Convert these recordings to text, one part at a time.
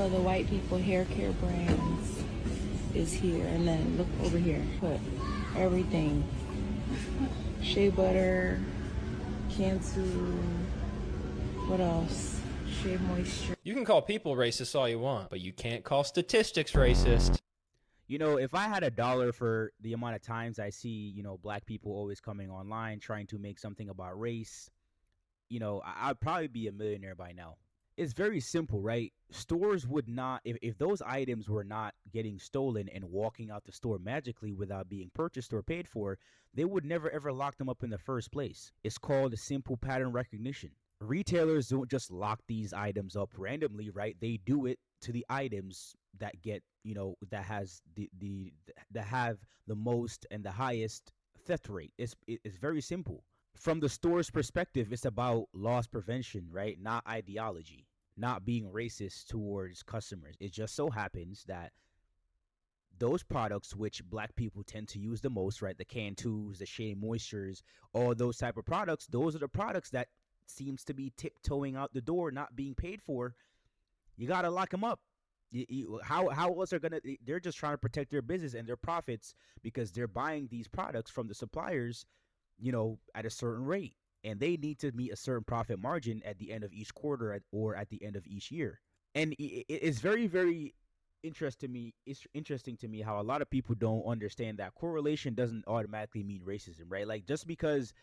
of the white people hair care brands is here. And then look over here, put everything. Shea butter, Cantu, what else? Shea moisture. You can call people racist all you want, but you can't call statistics racist. You know, if I had a dollar for the amount of times I see, black people always coming online trying to make something about race, I'd probably be a millionaire by now. It's very simple, right? Stores would not, if those items were not getting stolen and walking out the store magically without being purchased or paid for, they would never ever lock them up in the first place. It's called a simple pattern recognition. Retailers don't just lock these items up randomly, right? They do it to the items that get, that has the that have the most and the highest theft rate. It's very simple. From the store's perspective, it's about loss prevention, right? Not ideology, not being racist towards customers. It just so happens that those products which black people tend to use the most, right? The Cantus, the Shea Moistures, all those type of products, those are the products that seems to be tiptoeing out the door, not being paid for. You got to lock them up. How else are they're just trying to protect their business and their profits because they're buying these products from the suppliers, at a certain rate, and they need to meet a certain profit margin at the end of each quarter or at the end of each year. And it's very, very It's interesting to me how a lot of people don't understand that correlation doesn't automatically mean racism, right? Like just because,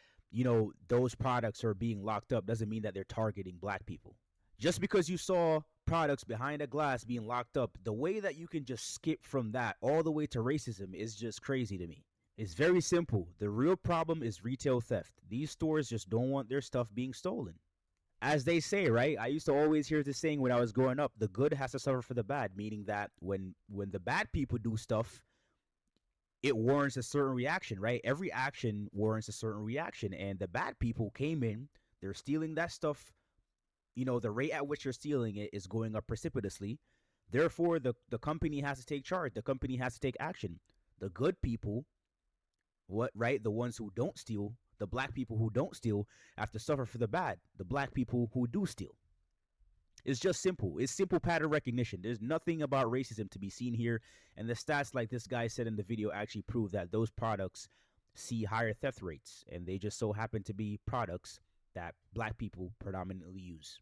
those products are being locked up doesn't mean that they're targeting black people. Just because you saw products behind a glass being locked up, the way that you can just skip from that all the way to racism is just crazy to me. It's very simple. The real problem is retail theft. These stores just don't want their stuff being stolen. As they say, right? I used to always hear this saying when I was growing up, the good has to suffer for the bad, meaning that when the bad people do stuff, it warrants a certain reaction, right? Every action warrants a certain reaction, and the bad people came in, they're stealing that stuff. The rate at which you're stealing it is going up precipitously. Therefore, the company has to take charge. The company has to take action. The good people, the ones who don't steal, the black people who don't steal have to suffer for the bad, the black people who do steal. It's just simple. It's simple pattern recognition. There's nothing about racism to be seen here. And the stats, like this guy said in the video, actually prove that those products see higher theft rates. And they just so happen to be products that black people predominantly use.